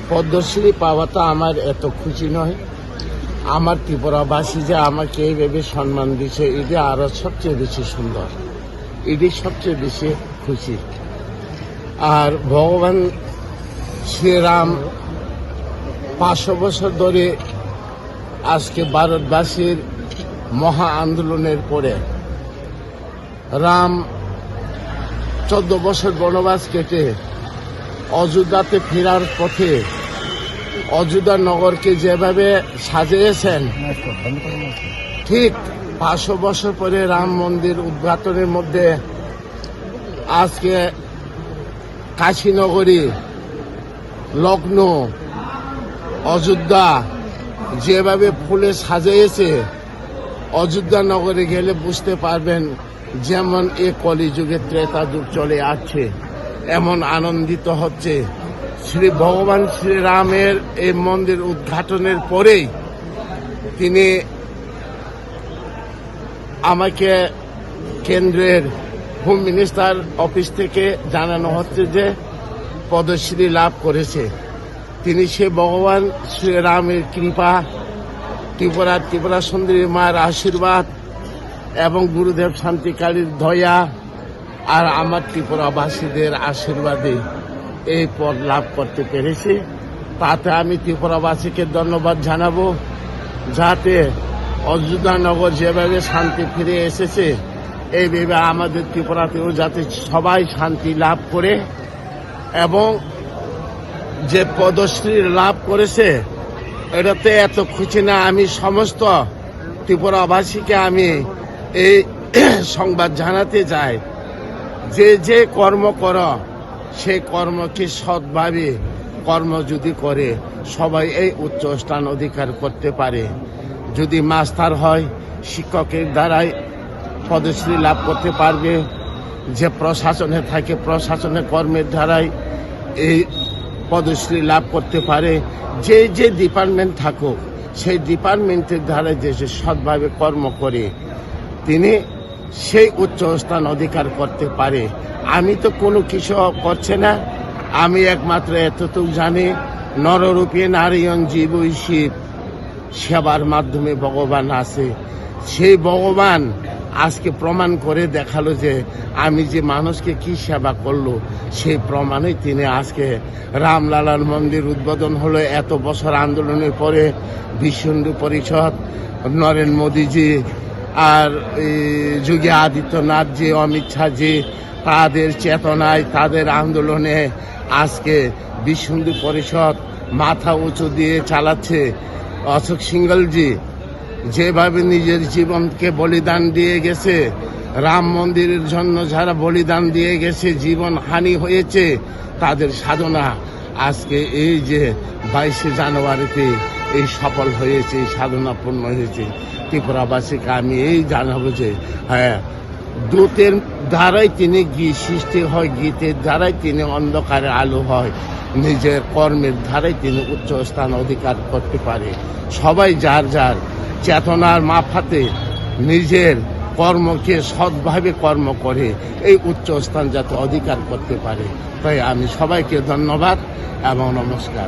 পদ্মশ্রী পাওয়াটা আমার এত খুশি নয়। আমার ত্রিপুরাবাসী যে আমাকে এইভাবে সম্মান দিচ্ছে, এটা আরো সবচেয়ে বেশি সুন্দর, এটাই সবচেয়ে বেশি খুশি। আর ভগবান শ্রীরাম 500 বছর ধরে আজকে ভারতবাসীর মহা আন্দোলনের পরে রাম 14 বছর বনবাস কেটে অযোধ্যাতে ফেরার পথে অযোধ্যা নগরকে যেভাবে সাজিয়েছেন, ঠিক 500 বছর পরে রাম মন্দির উদ্ঘাটনের মধ্যে আজকে কাশীনগরী, লখনৌ, অযোধ্যা যেভাবে ফুলে সাজিয়েছে, অযোধ্যা নগরে গেলে বুঝতে পারবেন যেমন এ কলিযুগে ত্রেতা যুগ চলে আসছে, এমন আনন্দিত হচ্ছে। শ্রী ভগবান শ্রীরামের এই মন্দির উদ্ঘাটনের পরেই তিনি আমাকে কেন্দ্রের হোম মিনিস্টার অফিস থেকে জানানো হচ্ছে যে পদ্মশ্রী লাভ করেছে। তিনি সে ভগবান শ্রীরামের কৃপা, ত্রিপুরা সুন্দরী মায়ের আশীর্বাদ এবং গুরুদেব শান্তিকারীর দয়া আর আমার ত্রিপুরাবাসীদের আশীর্বাদে এই পদ লাভ করতে পেরেছি। তাতে আমি ত্রিপুরাবাসীকে ধন্যবাদ জানাবো, যাতে অযোধ্যা নগর যেভাবে শান্তি ফিরে এসেছে, এইভাবে আমাদের ত্রিপুরাতেও যাতে সবাই শান্তি লাভ করে এবং যে পদ্মশ্রী লাভ করেছে এটাতে এত খুশি না। আমি সমস্ত ত্রিপুরাবাসীকে আমি এই সংবাদ জানাতে চাই, যে কর্ম কর সেই কর্মকে সৎভাবে কর্ম যদি করে সবাই এই উচ্চ স্থান অধিকার করতে পারে। যদি মাস্টার হয় শিক্ষকের দ্বারাই পদশ্রী লাভ করতে পারবে, যে প্রশাসনে থাকে প্রশাসনের কর্মের দ্বারাই এই পদশ্রী লাভ করতে পারে। যে ডিপার্টমেন্ট থাকুক সেই ডিপার্টমেন্টের দ্বারা যে সৎভাবে কর্ম করে তিনি সেই উচ্চ স্থান অধিকার করতে পারে। আমি তো কোনো কিছু করছে না, আমি একমাত্র এতটুকু জানি, নররূপে নারায়ণ জীবই শিব, সেবার মাধ্যমে ভগবান আছে। সেই ভগবান আজকে প্রমাণ করে দেখালো যে আমি যে মানুষকে কি সেবা করলো, সেই প্রমাণে তিনি আজকে রামলালার মন্দির উদ্বোধন হলো। এত বছর আন্দোলনের পরে বিশ্ব হিন্দু পরিষদ, নরেন্দ্র মোদীজি আর যোগী আদিত্যনাথজি, অমিত শাহজি, তাদের চেতনায় তাদের আন্দোলনে আজকে বিশ্ব হিন্দু পরিষদ মাথা উঁচু দিয়ে চালাচ্ছে। অশোক সিংহলজি যেভাবে নিজের জীবনকে বলিদান দিয়ে গেছে, রাম মন্দিরের জন্য যারা বলিদান দিয়ে গেছে, জীবন হানি হয়েছে, তাদের সাধনা আজকে এই যে 22শে জানুয়ারিতে এই সফল হয়েছে, এই সাধনা পূর্ণ হয়েছে। ত্রিপুরাবাসীকে আমি এই জানাবো যে হ্যাঁ, দূতের দ্বারাই তিনি সৃষ্টি হয়, গীতের দ্বারাই তিনি অন্ধকারে আলো হয়, নিজের কর্মের দ্বারাই তিনি উচ্চ স্থান অধিকার করতে পারে। সবাই যার যার চেতনার মাফাতে নিজের কর্মকে সৎভাবে কর্ম করে এই উচ্চ স্থান যাতে অধিকার করতে পারে। তাই আমি সবাইকে ধন্যবাদ এবং নমস্কার।